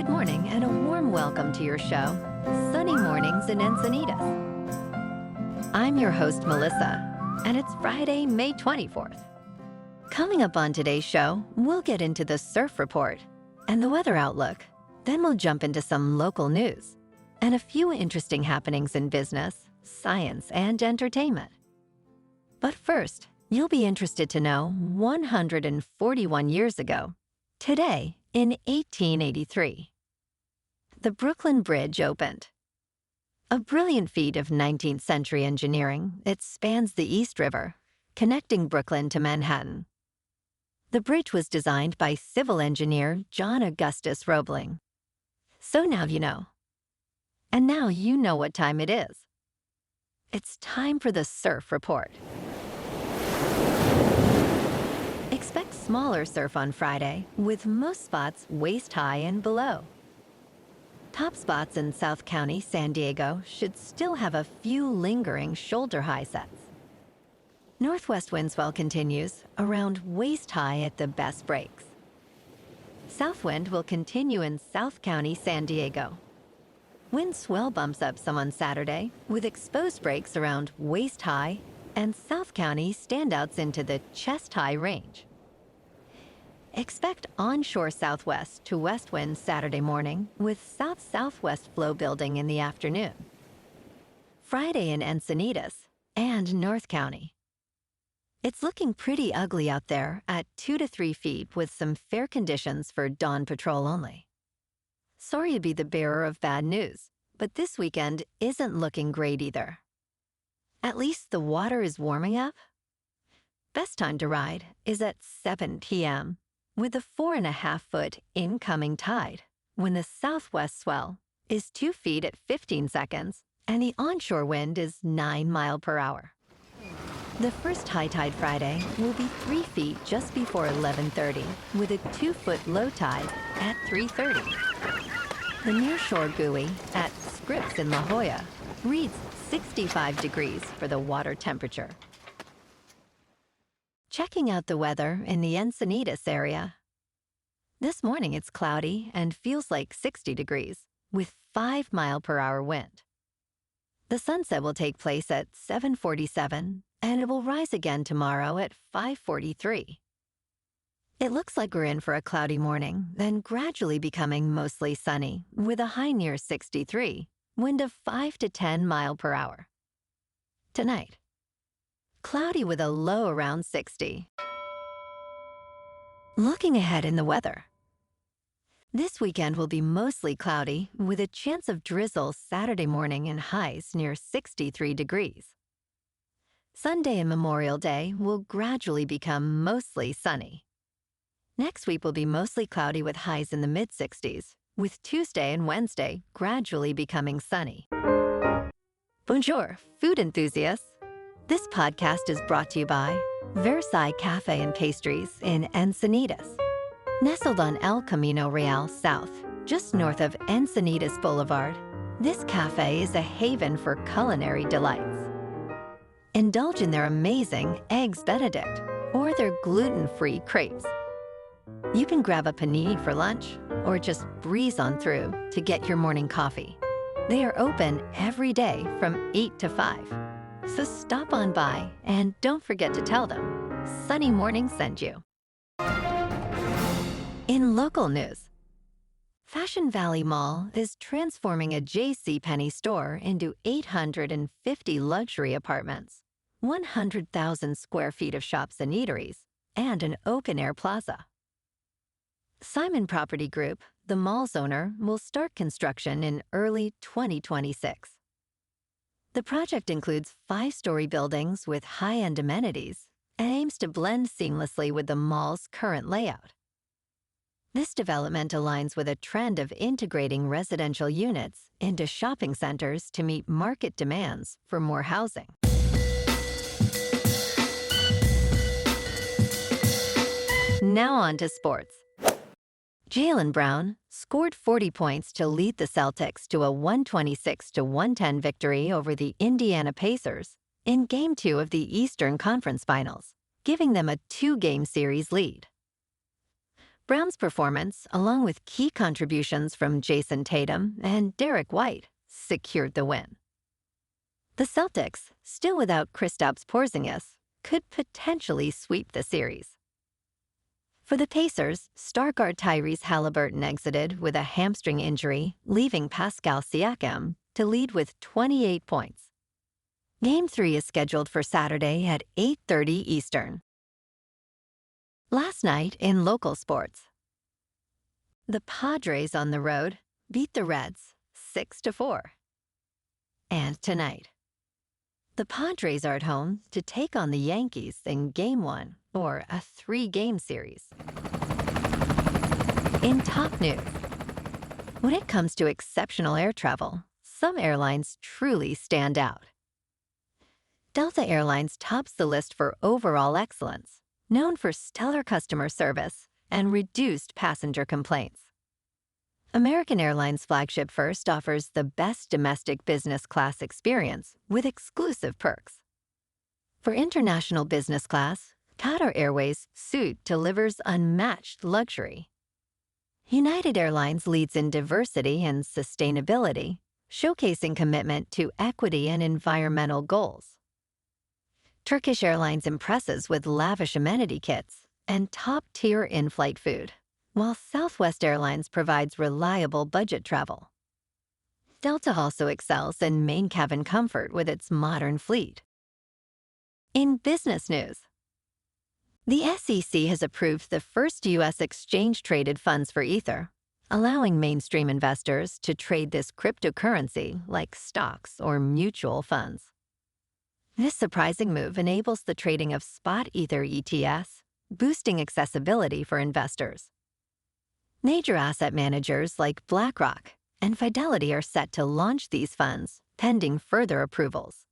Good morning and a warm welcome to your show, Sunny Mornings in Encinitas. I'm your host, Melissa, and it's Friday, May 24th. Coming up on today's show, we'll get into the surf report and the weather outlook. Then we'll jump into some local news and a few interesting happenings in business, science, and entertainment. But first, you'll be interested to know 141 years ago, today in 1883, the Brooklyn Bridge opened. A brilliant feat of 19th century engineering, it spans the East River, connecting Brooklyn to Manhattan. The bridge was designed by civil engineer John Augustus Roebling. So now you know. And now you know what time it is. It's time for the surf report. Expect smaller surf on Friday, with most spots waist-high and below. Top spots in South County, San Diego, should still have a few lingering shoulder-high sets. Northwest windswell continues around waist-high at the best breaks. South wind will continue in South County, San Diego. Wind swell bumps up some on Saturday, with exposed breaks around waist-high and South County standouts into the chest-high range. Expect onshore southwest to west winds Saturday morning with south-southwest flow building in the afternoon. Friday in Encinitas and North County. It's looking pretty ugly out there at 2 to 3 feet with some fair conditions for dawn patrol only. Sorry to be the bearer of bad news, but this weekend isn't looking great either. At least the water is warming up. Best time to ride is at 7 p.m. with a 4.5-foot incoming tide when the southwest swell is 2 feet at 15 seconds and the onshore wind is 9 miles per hour. The first high tide Friday will be 3 feet just before 11:30 with a 2-foot low tide at 3:30. The nearshore buoy at Scripps in La Jolla reads 65 degrees for the water temperature. Checking out the weather in the Encinitas area. This morning it's cloudy and feels like 60 degrees with 5 mile per hour wind. The sunset will take place at 7:47 and it will rise again tomorrow at 5:43. It looks like we're in for a cloudy morning, then gradually becoming mostly sunny with a high near 63, wind of 5 to 10 mile per hour. Tonight, cloudy with a low around 60. Looking ahead in the weather. This weekend will be mostly cloudy with a chance of drizzle Saturday morning and highs near 63 degrees. Sunday and Memorial Day will gradually become mostly sunny. Next week will be mostly cloudy with highs in the mid-60s, with Tuesday and Wednesday gradually becoming sunny. Bonjour, food enthusiasts. This podcast is brought to you by Versailles Cafe and Pastries in Encinitas. Nestled on El Camino Real South, just north of Encinitas Boulevard, this cafe is a haven for culinary delights. Indulge in their amazing Eggs Benedict or their gluten-free crepes. You can grab a panini for lunch or just breeze on through to get your morning coffee. They are open every day from 8 to 5. So stop on by and don't forget to tell them Sunny Morning sent you. In local news, Fashion Valley Mall is transforming a JCPenney store into 850 luxury apartments, 100,000 square feet of shops and eateries, and an open-air plaza. Simon Property Group, the mall's owner, will start construction in early 2026. The project includes 5-story buildings with high-end amenities and aims to blend seamlessly with the mall's current layout. This development aligns with a trend of integrating residential units into shopping centers to meet market demands for more housing. Now on to sports. Jaylen Brown scored 40 points to lead the Celtics to a 126-110 victory over the Indiana Pacers in Game 2 of the Eastern Conference Finals, giving them a 2-game series lead. Brown's performance, along with key contributions from Jason Tatum and Derek White, secured the win. The Celtics, still without Kristaps Porzingis, could potentially sweep the series. For the Pacers, star guard Tyrese Halliburton exited with a hamstring injury, leaving Pascal Siakam to lead with 28 points. Game 3 is scheduled for Saturday at 8:30 Eastern. Last night in local sports, the Padres on the road beat the Reds 6-4. And tonight, the Padres are at home to take on the Yankees in Game 1, or a 3-game series. In top news, when it comes to exceptional air travel, some airlines truly stand out. Delta Airlines tops the list for overall excellence, known for stellar customer service and reduced passenger complaints. American Airlines Flagship First offers the best domestic business class experience with exclusive perks. For international business class, Qatar Airways Suite delivers unmatched luxury. United Airlines leads in diversity and sustainability, showcasing commitment to equity and environmental goals. Turkish Airlines impresses with lavish amenity kits and top-tier in-flight food, while Southwest Airlines provides reliable budget travel. Delta also excels in main cabin comfort with its modern fleet. In business news, the SEC has approved the first U.S. exchange-traded funds for Ether, allowing mainstream investors to trade this cryptocurrency like stocks or mutual funds. This surprising move enables the trading of spot Ether ETFs, boosting accessibility for investors. Major asset managers like BlackRock and Fidelity are set to launch these funds, pending further approvals.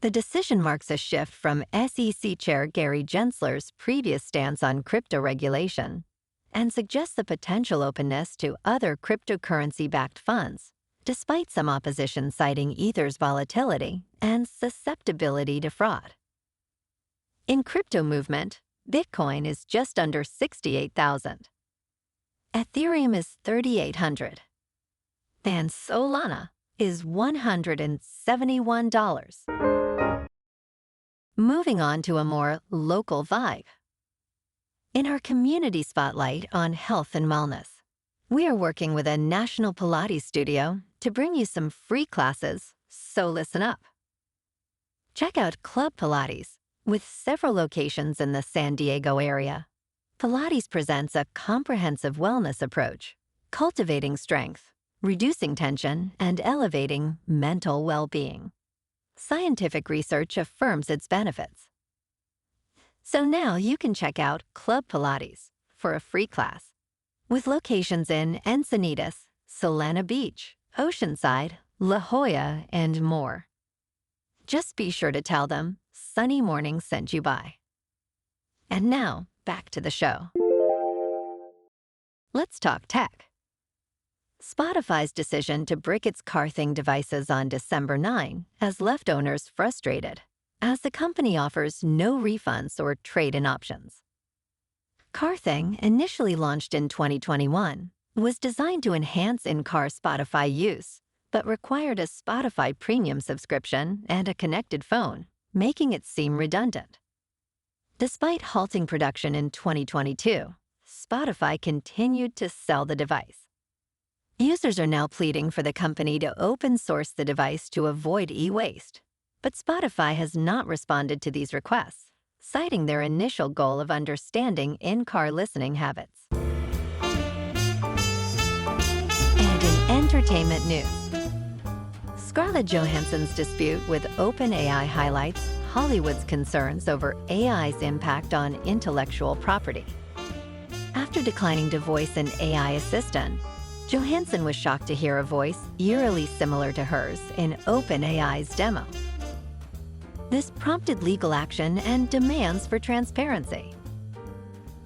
The decision marks a shift from SEC Chair Gary Gensler's previous stance on crypto regulation and suggests the potential openness to other cryptocurrency-backed funds, despite some opposition citing Ether's volatility and susceptibility to fraud. In crypto movement, Bitcoin is just under 68,000. Ethereum is 3,800. And Solana is $171. Moving on to a more local vibe. In our community spotlight on health and wellness, we are working with a national Pilates studio to bring you some free classes, so listen up. Check out Club Pilates, with several locations in the San Diego area. Pilates presents a comprehensive wellness approach, cultivating strength, reducing tension, and elevating mental well-being. Scientific research affirms its benefits. So now you can check out Club Pilates for a free class, with locations in Encinitas, Solana Beach, Oceanside, La Jolla, and more. Just be sure to tell them Sunny Morning sent you by. And now, back to the show. Let's talk tech. Spotify's decision to brick its CarThing devices on December 9 has left owners frustrated, as the company offers no refunds or trade-in options. CarThing, initially launched in 2021, was designed to enhance in-car Spotify use, but required a Spotify Premium subscription and a connected phone, making it seem redundant. Despite halting production in 2022, Spotify continued to sell the device. Users are now pleading for the company to open source the device to avoid e-waste, but Spotify has not responded to these requests, citing their initial goal of understanding in-car listening habits. And in entertainment news, Scarlett Johansson's dispute with OpenAI highlights Hollywood's concerns over AI's impact on intellectual property. After declining to voice an AI assistant, Johansson was shocked to hear a voice eerily similar to hers in OpenAI's demo. This prompted legal action and demands for transparency.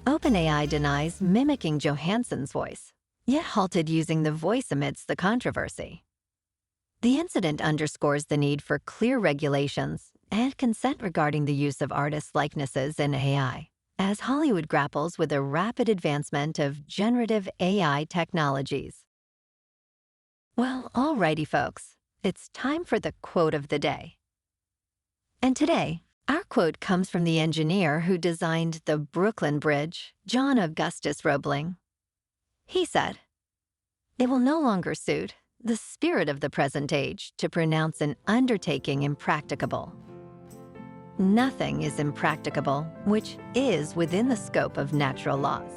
OpenAI denies mimicking Johansson's voice, yet halted using the voice amidst the controversy. The incident underscores the need for clear regulations and consent regarding the use of artists' likenesses in AI, as Hollywood grapples with the rapid advancement of generative AI technologies. Well, alrighty, folks, it's time for the quote of the day. And today, our quote comes from the engineer who designed the Brooklyn Bridge, John Augustus Roebling. He said, "It will no longer suit the spirit of the present age to pronounce an undertaking impracticable. Nothing is impracticable which is within the scope of natural laws."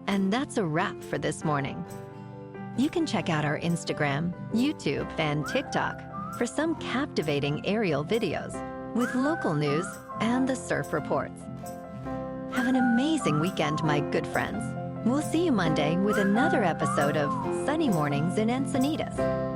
And that's a wrap for this morning. You can check out our Instagram, YouTube, and TikTok for some captivating aerial videos with local news and the surf reports. Have an amazing weekend, my good friends. We'll see you Monday with another episode of Sunny Mornings in Encinitas.